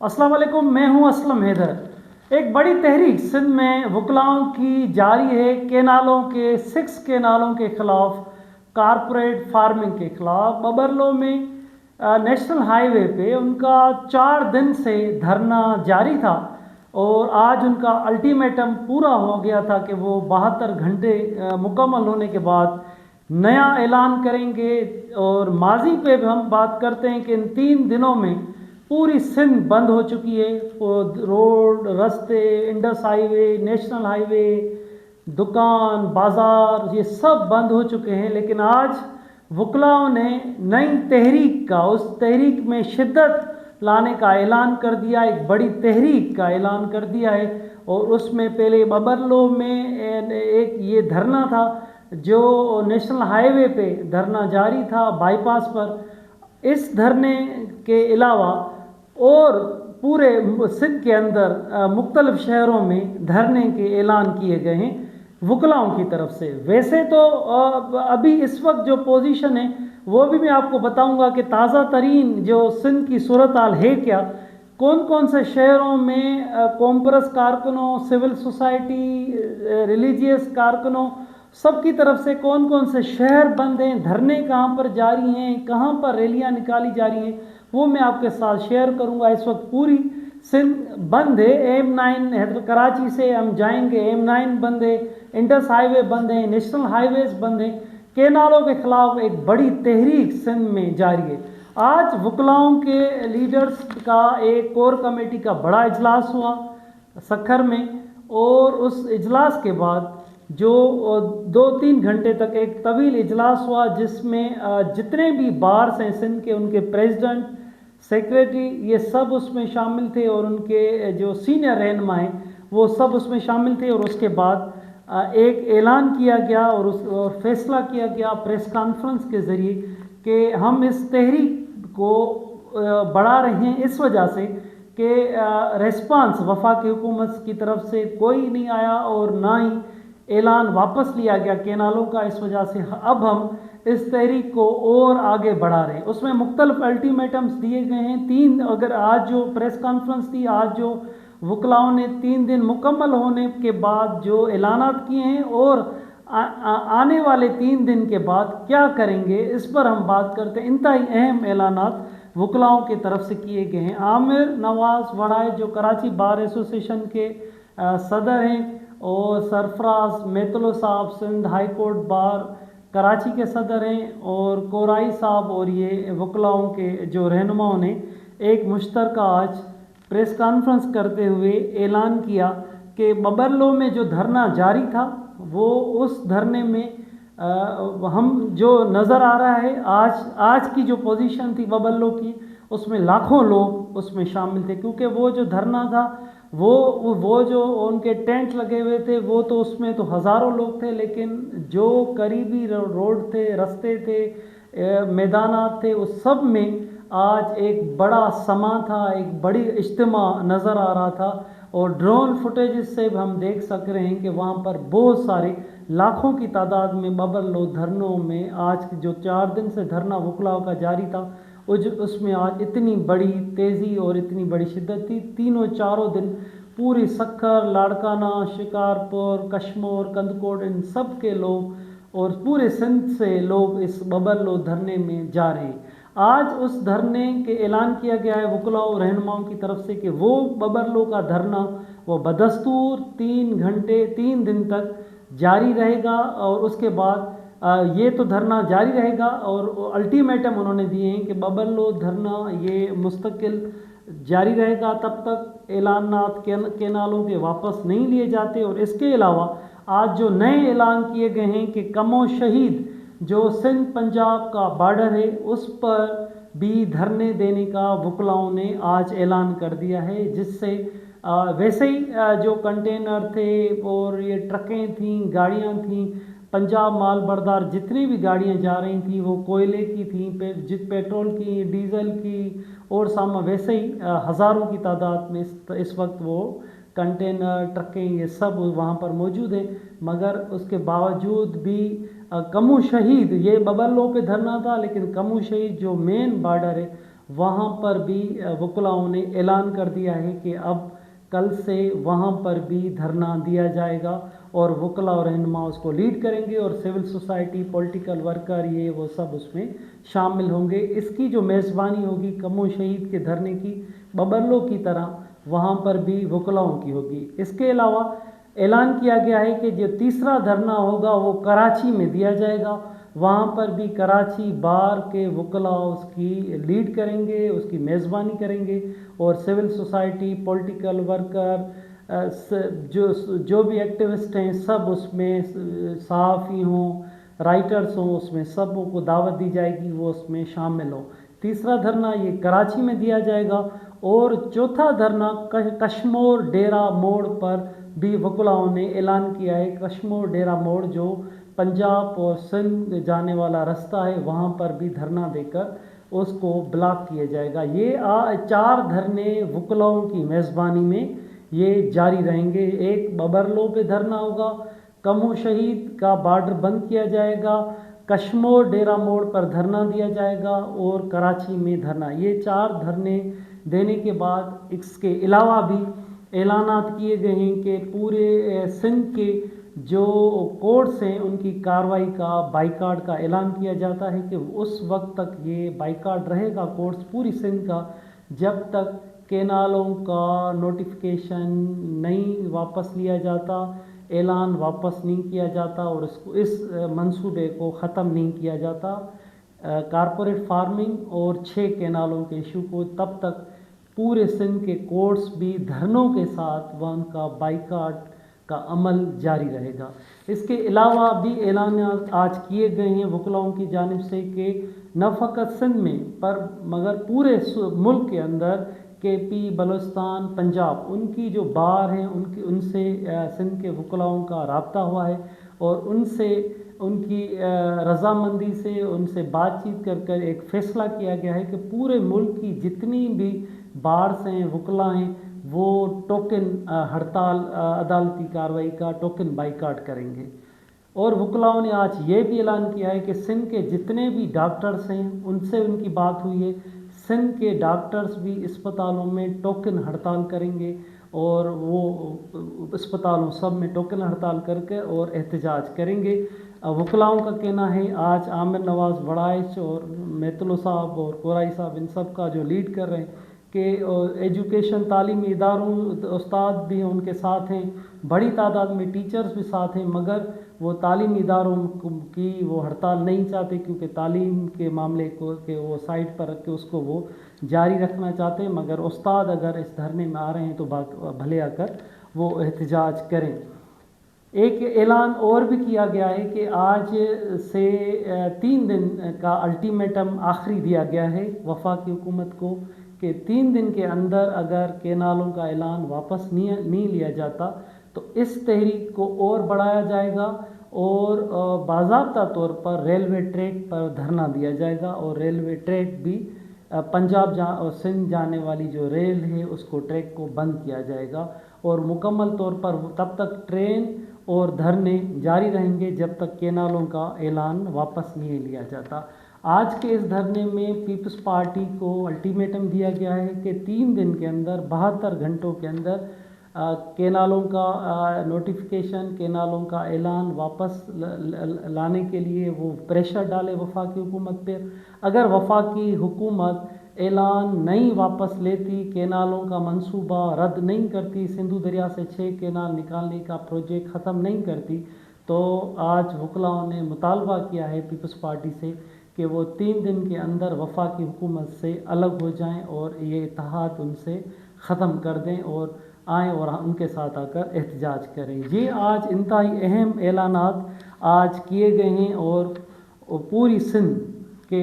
अस्सलाम वालेकुम, मैं हूं असलम हैदर। एक बड़ी तहरीक सिंध में वकलाओं की जारी है केनालों के 6 केनालों के ख़िलाफ़, कारपोरेट फार्मिंग के ख़िलाफ़। बबरलो में नेशनल हाईवे पे उनका 4 दिन से धरना जारी था और आज उनका अल्टीमेटम पूरा हो गया था कि वो 72 घंटे मुकम्मल होने के बाद नया ऐलान करेंगे। और माजी पे भी हम बात करते हैं कि इन 3 दिनों में पूरी सिंध बंद हो चुकी है। वो रोड, रास्ते, इंडस हाईवे, नेशनल हाईवे, दुकान, बाज़ार, ये सब बंद हो चुके हैं। लेकिन आज वकलाओं ने नई तहरीक का, उस तहरीक में शिद्दत लाने का ऐलान कर दिया, एक बड़ी तहरीक का ऐलान कर दिया है। और उसमें पहले बबरलो में एक ये धरना था जो नेशनल हाईवे पे धरना जारी था बाईपास पर। इस धरने के अलावा और पूरे सिंध के अंदर मुख्तलिफ शहरों में धरने के ऐलान किए गए हैं वकलाओं की तरफ से। वैसे तो अभी इस वक्त जो पोजीशन है वो भी मैं आपको बताऊंगा कि ताज़ा तरीन जो सिंध की सूरत हाल है क्या, कौन कौन से शहरों में कॉम्प्रेस कारकुनों, सिविल सोसाइटी, रिलीजियस कारकुनों, सबकी तरफ से कौन कौन से शहर बंद हैं, धरने कहाँ पर जारी हैं, कहाँ पर रैलियाँ निकाली जा रही हैं, वो मैं आपके साथ शेयर करूंगा। इस वक्त पूरी सिंध बंद है। M9 हैदर कराची से हम जाएंगे, M9 बंद है, इंडस हाईवे बंद है, नेशनल हाईवेज बंद है। केनालों के खिलाफ एक बड़ी तहरीक सिंध में जारी है। आज वकलाओं के लीडर्स का एक कोर कमेटी का बड़ा इजलास हुआ सखर में, और उस इजलास के बाद जो 2-3 घंटे तक एक तवील इजलास हुआ जिसमें जितने भी बार्स हैं सिंध के, उनके प्रेसिडेंट, सेक्रेटरी, ये सब उसमें शामिल थे और उनके जो सीनियर रहनुमा हैं वो सब उसमें शामिल थे। और उसके बाद एक ऐलान किया गया और फैसला किया गया प्रेस कॉन्फ्रेंस के ज़रिए कि हम इस तहरीक को बढ़ा रहे हैं इस वजह से कि रेस्पॉन्स वफाकी हुकूमत की तरफ से कोई नहीं आया और ना ही ऐलान वापस लिया गया केनालों का। इस वजह से अब हम इस तहरीक को और आगे बढ़ा रहे हैं। उसमें मुख्तलिफ अल्टीमेटम्स दिए गए हैं। अगर आज जो प्रेस कॉन्फ्रेंस थी, आज जो वकलाओं ने 3 दिन मुकम्मल होने के बाद जो ऐलानात किए हैं और आने वाले 3 दिन के बाद क्या करेंगे, इस पर हम बात करते हैं। इंतहाई अहम ऐलानात वकलाओं की तरफ से किए गए हैं। आमिर नवाज वड़ाई जो कराची बार एसोसिएशन के सदर हैं, और सरफराज मेतलो साहब Sindh high court bar Karachi के सदर हैं, और कोराई साहब और ये वकलाओं के जो रहनुमाओं ने एक मुश्तरका आज प्रेस कॉन्फ्रेंस करते हुए ऐलान किया कि बबरलो में जो धरना जारी था वो उस धरने में हम जो नज़र आ रहा है आज की जो पोजीशन थी बबरलो की, उसमें लाखों लोग उसमें शामिल थे। क्योंकि वो जो धरना था वो जो उनके टेंट लगे हुए थे वो तो उसमें तो हज़ारों लोग थे, लेकिन जो करीबी रोड थे, रास्ते थे, मैदानात थे, उस सब में आज एक बड़ा समा था, एक बड़ी इज्तिमा नज़र आ रहा था। और ड्रोन फुटेज से भी हम देख सक रहे हैं कि वहाँ पर बहुत सारे लाखों की तादाद में बबरलो धरनों में आज जो 4 दिन से धरना वकलाओं का जारी था उसमें आज इतनी बड़ी तेज़ी और इतनी बड़ी शिद्दत थी। तीनों चारों दिन पूरी सखर, लाड़काना, शिकारपुर, कश्मीर, कंदकोट, इन सब के लोग और पूरे सिंध से लोग इस बबरलो धरने में जा रहे हैं। आज उस धरने के ऐलान किया गया है वकलाओं रहनुमाओं की तरफ से कि वो बबरलो का धरना वो बदस्तूर 3 दिन तक जारी रहेगा। और उसके बाद ये तो धरना जारी रहेगा और अल्टीमेटम उन्होंने दिए हैं कि बबरलो धरना ये मुस्तकिल जारी रहेगा तब तक ऐलानात केनालों के वापस नहीं लिए जाते। और इसके अलावा आज जो नए ऐलान किए गए हैं कि कमो शहीद जो सिंध पंजाब का बॉर्डर है उस पर भी धरने देने का वकलाओं ने आज ऐलान कर दिया है, जिससे वैसे ही जो कंटेनर थे और ये ट्रकें थीं, गाड़ियाँ थीं, पंजाब माल बरदार जितनी भी गाड़ियाँ जा रही थी वो कोयले की थी, पेट्रोल की, डीजल की, और सामा वैसे ही हज़ारों की तादाद में इस वक्त वो कंटेनर, ट्रकें, ये सब वहाँ पर मौजूद हैं। मगर उसके बावजूद भी कमू शहीद, ये बबरलो पे धरना था, लेकिन कमू शहीद जो मेन बॉर्डर है वहाँ पर भी वकलाओं ने ऐलान कर दिया है कि अब कल से वहाँ पर भी धरना दिया जाएगा और वकला और रहनुमा उसको लीड करेंगे और सिविल सोसाइटी, पॉलिटिकल वर्कर, ये वो सब उसमें शामिल होंगे। इसकी जो मेज़बानी होगी कमो शहीद के धरने की बबरलो की तरह वहाँ पर भी वकलाओं की होगी। इसके अलावा ऐलान किया गया है कि जो तीसरा धरना होगा वो कराची में दिया जाएगा। वहाँ पर भी कराची बार के वकला उसकी लीड करेंगे, उसकी मेज़बानी करेंगे और सिविल सोसाइटी, पॉलिटिकल वर्कर, जो भी एक्टिविस्ट हैं सब उसमें, सहाफ़ी हों, राइटर्स हों, उसमें सबों को दावत दी जाएगी, वो उसमें शामिल हों। तीसरा धरना ये कराची में दिया जाएगा और चौथा धरना कश्मोर डेरा मोड़ पर भी वकलाओं ने ऐलान किया है। कश्मोर डेरा मोड़ जो पंजाब और सिंध जाने वाला रास्ता है वहाँ पर भी धरना देकर उसको ब्लॉक किया जाएगा। ये 4 धरने वकलाओं की मेज़बानी में ये जारी रहेंगे। एक बबरलो पे धरना होगा, कमो शहीद का बॉर्डर बंद किया जाएगा, कश्मोर डेरा मोड़ पर धरना दिया जाएगा और कराची में धरना। ये 4 धरने देने के बाद इसके अलावा भी ऐलानात किए गए हैं कि पूरे सिंध के जो कोर्ट्स हैं उनकी कार्रवाई का, बाइकाट का ऐलान किया जाता है कि उस वक्त तक ये बाइकाट रहेगा कोर्ट्स पूरी सिंध का जब तक केनालों का नोटिफिकेशन नहीं वापस लिया जाता, ऐलान वापस नहीं किया जाता और इस मंसूबे को ख़त्म नहीं किया जाता कारपोरेट फार्मिंग और 6 केनालों के इशू को। तब तक पूरे सिंध के कोर्ट्स भी धरनों के साथ वह उनका बाइकाट का अमल जारी रहेगा। इसके अलावा भी ऐलान आज किए गए हैं वकलाओं की जानिब से कि न फ़कत सिंध में पर मगर पूरे मुल्क के अंदर KP, बलूचिस्तान, पंजाब, उनकी जो बार हैं उनसे सिंध के वकलाओं का रब्ता हुआ है और उनसे उनकी रजामंदी से उनसे बातचीत कर एक फ़ैसला किया गया है कि पूरे मुल्क की जितनी भी बार्स हैं, वकला हैं, वो टोकन हड़ताल, अदालती कार्रवाई का टोकन बाइकाट करेंगे। और वकलाओं ने आज ये भी ऐलान किया है कि सिंध के जितने भी डॉक्टर्स हैं उनसे उनकी बात हुई है, सिंध के डॉक्टर्स भी अस्पतालों में टोकन हड़ताल करेंगे और वो अस्पतालों सब में टोकन हड़ताल करके और एहतजाज करेंगे। वकलाओं का कहना है आज आमिर नवाज़ बड़ाइच और मैतलो साहब और कोराई साहब इन सब का जो लीड कर रहे हैं कि एजुकेशन तालीमी इदारों उस्ताद भी उनके साथ हैं, बड़ी तादाद में टीचर्स भी साथ हैं, मगर वो तालीमी इदारों की वो हड़ताल नहीं चाहते क्योंकि तालीम के मामले को के वो साइड पर रख के उसको वो जारी रखना चाहते हैं। मगर उस्ताद अगर इस धरने में आ रहे हैं तो भले आकर वो एहतजाज करें। एक ऐलान और भी किया गया है कि आज से 3 दिन का अल्टीमेटम आखिरी दिया गया है वफाकी हुकूमत को कि 3 दिन के अंदर अगर केनालों का ऐलान वापस नहीं लिया जाता तो इस तहरीक को और बढ़ाया जाएगा और बाज़ाब्ता तौर पर रेलवे ट्रैक पर धरना दिया जाएगा और रेलवे ट्रैक भी पंजाब और सिंध जाने वाली जो रेल है उसको ट्रैक को बंद किया जाएगा और मुकम्मल तौर पर तब तक ट्रेन और धरने जारी रहेंगे जब तक केनालों का ऐलान वापस नहीं लिया जाता। आज के इस धरने में पीपल्स पार्टी को अल्टीमेटम दिया गया है कि 3 दिन के अंदर 72 घंटों के अंदर केनालों का नोटिफिकेशन, केनालों का ऐलान वापस लाने के लिए वो प्रेशर डाले वफाकी हुकूमत पर। अगर वफाकी हुकूमत ऐलान नहीं वापस लेती, केनालों का मंसूबा रद्द नहीं करती, सिंधु दरिया से 6 केनाल निकालने का प्रोजेक्ट ख़त्म नहीं करती, तो आज वकलाओं ने मुतालबा किया है पीपल्स पार्टी से कि वो 3 दिन के अंदर वफाकी हुकूमत से अलग हो जाएं और ये इत्तेहाद उनसे ख़त्म कर दें और आएँ और उनके साथ आकर एहतजाज करें। ये आज इंतहाई अहम ऐलानात आज किए गए हैं और पूरी सिंध के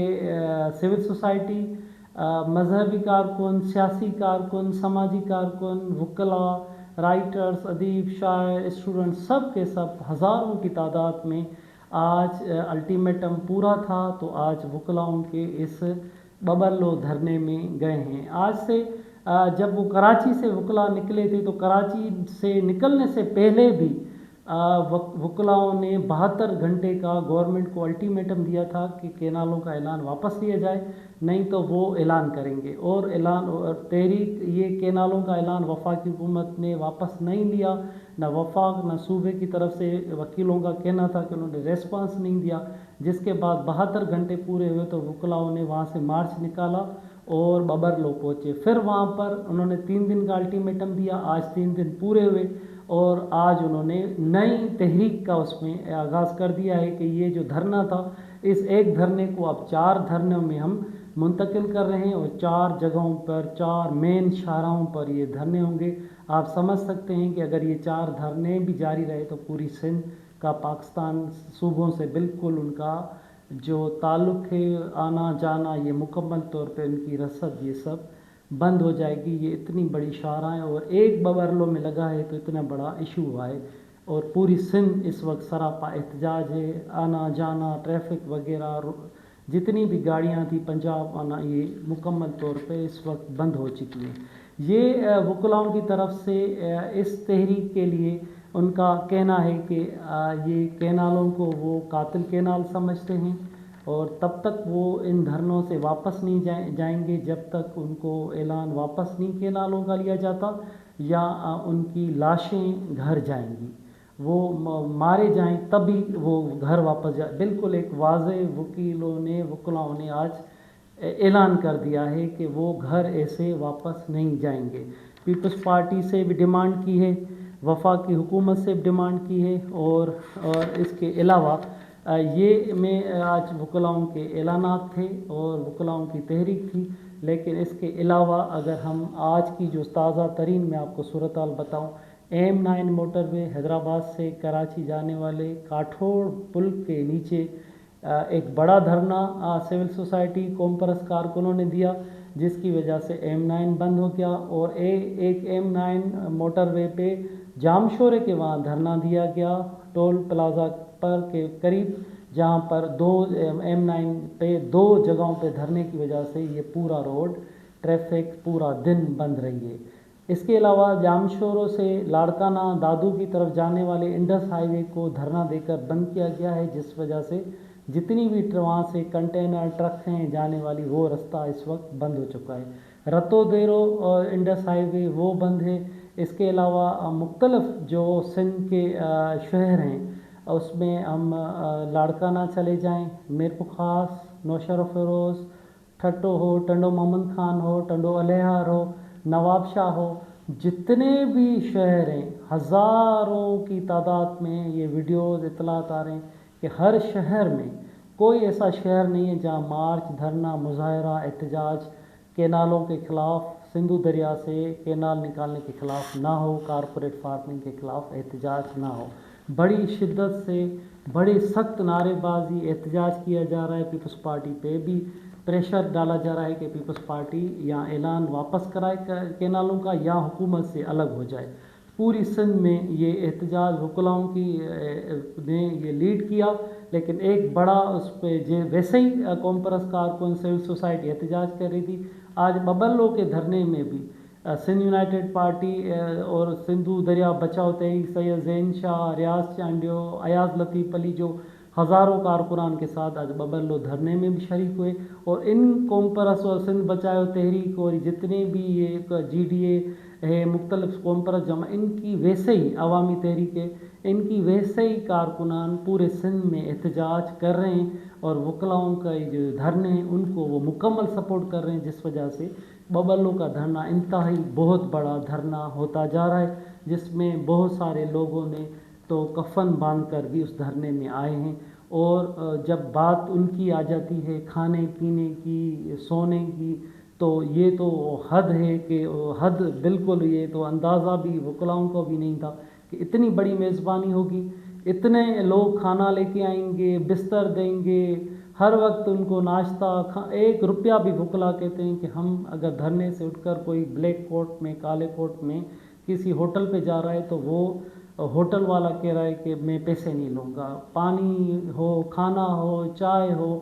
सिविल सोसाइटी, मजहबी कारकुन, सियासी कारकुन, समाजी कारकुन, वकला, राइटर्स, अदीब, शायर, स्टूडेंट, सब के सब हज़ारों की तादाद में आज अल्टीमेटम पूरा था तो आज वकलाओं के इस बबरलो धरने में गए हैं। आज से जब वो कराची से वकला निकले थे तो कराची से निकलने से पहले भी वकलाओं ने 72 घंटे का गवर्नमेंट को अल्टीमेटम दिया था कि केनालों का ऐलान वापस लिया जाए, नहीं तो वो ऐलान करेंगे। और ऐलान और तहरीक ये केनालों का ऐलान वफाकी हुकूमत ने वापस नहीं लिया। न वफाक न सूबे की तरफ से वकीलों का कहना था कि उन्होंने रेस्पॉन्स नहीं दिया। जिसके बाद 72 घंटे पूरे हुए तो वकलाओं ने वहाँ से मार्च निकाला और बबरलो पहुँचे। फिर वहाँ पर उन्होंने 3 दिन का अल्टीमेटम दिया। आज 3 दिन पूरे हुए और आज उन्होंने नई तहरीक का उसमें आगाज़ कर दिया है कि ये जो धरना था, इस एक धरने को अब 4 धरनों में हम मुंतकिल कर रहे हैं और 4 जगहों पर 4 मेन शाहराहों पर ये धरने होंगे। आप समझ सकते हैं कि अगर ये 4 धरने भी जारी रहे तो पूरी सिंध का पाकिस्तान सूबों से बिल्कुल उनका जो ताल्लुक़ है, आना जाना, ये मुकम्मल तौर पे उनकी रसद ये सब बंद हो जाएगी। ये इतनी बड़ी शाहराहें और एक बबरलो में लगा है तो इतना बड़ा इशू हुआ है और पूरी सिंध इस वक्त सरापा एहतजाज है। आना जाना, ट्रैफिक वगैरह, जितनी भी गाड़ियाँ थी पंजाब आना, ये मुकम्मल तौर पे इस वक्त बंद हो चुकी हैं। ये वकलाओं की तरफ से इस तहरीक के लिए उनका कहना है कि ये केनालों को वो कातिल केनाल समझते हैं और तब तक वो इन धरनों से वापस नहीं जाएंगे जब तक उनको ऐलान वापस नहीं केनालों का लिया जाता या उनकी लाशें घर जाएंगी, वो मारे जाएं तभी वो घर वापस जाए। बिल्कुल एक वाज़े वकलाओं ने आज ऐलान कर दिया है कि वो घर ऐसे वापस नहीं जाएंगे। पीपल्स पार्टी से भी डिमांड की है, वफाकी हुकूमत से भी डिमांड की है और इसके अलावा ये में आज वकलाओं के ऐलानात थे और वकलाओं की तहरीक थी। लेकिन इसके अलावा अगर हम आज की जो ताज़ा तरीन मैं आपको सूरत हाल बताऊँ, M9 मोटरवे हैदराबाद से कराची जाने वाले काठोड़ पुल के नीचे एक बड़ा धरना सिविल सोसाइटी कॉम्परस कारकुनों ने दिया, जिसकी वजह से M9 बंद हो गया और एक M9 मोटरवे पे जामशोरे के वहाँ धरना दिया गया टोल प्लाज़ा पर के करीब, जहाँ पर M9 पे 2 जगहों पे धरने की वजह से ये पूरा रोड ट्रैफिक पूरा दिन बंद रही है। इसके अलावा जामशोरों से लाड़काना दादू की तरफ जाने वाले इंडस हाईवे को धरना देकर बंद किया गया है, जिस वजह से जितनी भी वहाँ से कंटेनर ट्रक हैं जाने वाली वो रास्ता इस वक्त बंद हो चुका है। रतो देरो और इंडस हाईवे वो बंद है। इसके अलावा मुख्तलिफ जो सिंध के शहर हैं उसमें हम लाड़काना चले जाएं, मीरपुर ख़ास, नौशर फिरोज़, ठट्टो हो, टंडो मोहम्मद ख़ान हो, टंडो अलेहार हो, नवाब शाह हो, जितने भी शहर हैं हज़ारों की तादाद में ये वीडियोज़ इतलात आ रहे हैं कि हर शहर में कोई ऐसा शहर नहीं है जहाँ मार्च, धरना, मुजाहरा, एहतजाज केनालों के ख़िलाफ़, सिंधु दरिया से केनाल निकालने के ख़िलाफ़ ना हो, कारपोरेट फार्मिंग के ख़िलाफ़ एहतजाज ना हो। बड़ी शिद्दत से बड़ी सख्त नारेबाजी एहतजाज किया जा रहा है। पीपल्स पार्टी पे भी प्रेशर डाला जा रहा है कि पीपल्स पार्टी या ऐलान वापस कराए केनालों का या हुकूमत से अलग हो जाए। पूरी सिंध में ये एहतजाज वकलाओं की ने ये लीड किया, लेकिन एक बड़ा उस पर वैसे ही कॉम्परस कारकुन सिविल सोसाइटी एहतजाज कर रही थी। आज बबरलो के धरने में भी सिंध यूनाइटेड पार्टी और सिंधु दरिया बचाओ तहरीक सैयद जैन शाह, रियाज चांडियो, अयाज लतीफ़ अली जो हज़ारों कारकुनान के साथ आज बबरलो धरने में भी शरीक हुए और इन कॉम्परस और सिंध बचाओ तहरीक और जितने भी ये GDA है मुख्तलिफ कॉम्परस जमा, इनकी वैसे ही अवामी तहरीक है, इनकी वैसे ही कारकुनान पूरे सिंध में एहतजाज कर रहे हैं और वकलाओं का जो धरने हैं उनको वो मुकम्मल सपोर्ट कर रहे हैं, जिस वजह से बबरलो का धरना इंतहाई बहुत बड़ा धरना होता जा रहा है, जिसमें बहुत सारे लोगों ने तो कफन बांधकर भी उस धरने में आए हैं। और जब बात उनकी आ जाती है खाने पीने की, सोने की, तो ये तो हद है कि हद बिल्कुल, ये तो अंदाज़ा भी वकलाओं को भी नहीं था कि इतनी बड़ी मेज़बानी होगी, इतने लोग खाना लेके आएंगे, बिस्तर देंगे, हर वक्त उनको नाश्ता 1 रुपया भी वकला कहते हैं कि हम अगर धरने से उठकर कोई ब्लैक कोट में, काले कोट में किसी होटल पे जा रहा है तो वो होटल वाला कह रहा है कि मैं पैसे नहीं लूँगा। पानी हो, खाना हो, चाय हो,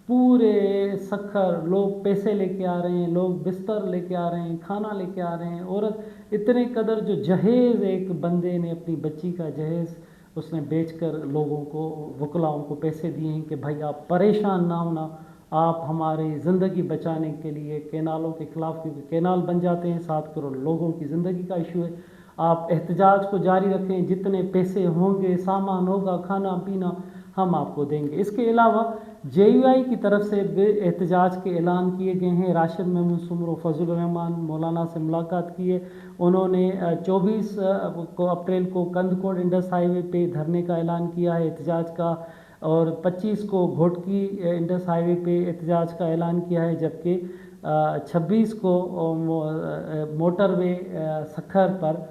पूरे सखर लोग पैसे लेके आ रहे हैं, लोग बिस्तर लेके आ रहे हैं, खाना लेके आ रहे हैं। औरत इतने कदर जो जहेज़ एक बंदे ने अपनी बच्ची का जहेज़ उसने बेचकर लोगों को, वकलाओं को पैसे दिए हैं कि भाई आप परेशान ना होना, आप हमारी ज़िंदगी बचाने के लिए कैनालों के ख़िलाफ़, क्योंकि कैनाल बन जाते हैं 7 करोड़ लोगों की ज़िंदगी का इशू है, आप एहतजाज को जारी रखें, जितने पैसे होंगे, सामान होगा, खाना पीना हम आपको देंगे। इसके अलावा JUI की तरफ से भी एहतजाज के ऐलान किए गए हैं। राशिद महमूद सुमरो, फजल रहमान मौलाना से मुलाकात की है। उन्होंने 24 अप्रैल को कंदकोट इंडस हाईवे पे धरने का ऐलान किया है एहतजाज का, और 25 को घोटकी इंडस हाईवे पे एहतजाज का ऐलान किया है, जबकि 26 को मोटरवे सखर पर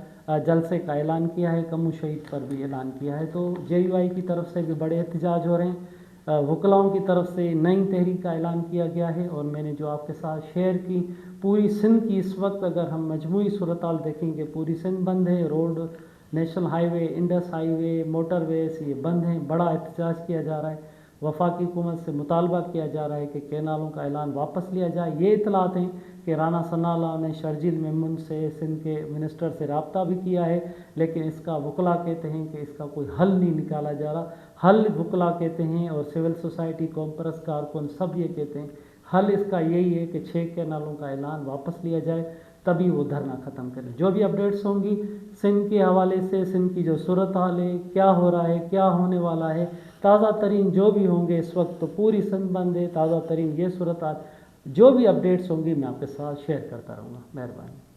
जलसे का ऐलान किया है। कमू शहीद पर भी ऐलान किया है। तो JUI की तरफ से भी बड़े एहतजाज हो रहे हैं। वकलाओं की तरफ से नई तहरीक का ऐलान किया गया है। और मैंने जो आपके साथ शेयर की, पूरी सिंध की इस वक्त अगर हम मजमूई सूरत-हाल देखेंगे, पूरी सिंध बंद है, road, national highway, Indus highway, motorways ये बंद हैं। बड़ा एहतजाज किया जा रहा है। वफाकी हुकूमत से मुतालबा किया जा रहा है कि कैनालों का ऐलान वापस लिया जाए। ये इतलात हैं कि राना सनाला ने शर्जील मेमन से, सिंध के मिनिस्टर से रब्ता भी किया है, लेकिन इसका वकला कहते हैं कि इसका कोई हल नहीं निकाला जा रहा। हल वकला कहते हैं और सिविल सोसाइटी, कॉम्प्रेस कारकुन सब ये कहते हैं, हल इसका यही है कि 6 कैनालों का ऐलान वापस लिया जाए, तभी वो धरना ख़त्म करें। जो भी अपडेट्स होंगी सिंध के हवाले से, सिंध की जो सूरत हाल है, क्या हो रहा है, क्या होने वाला है, ताज़ा तरीन जो भी होंगे, इस वक्त तो पूरी सिंध बंद है, ताज़ा तरीन ये सूरत हाल, जो भी अपडेट्स होंगी मैं आपके साथ शेयर करता रहूँगा। मेहरबानी।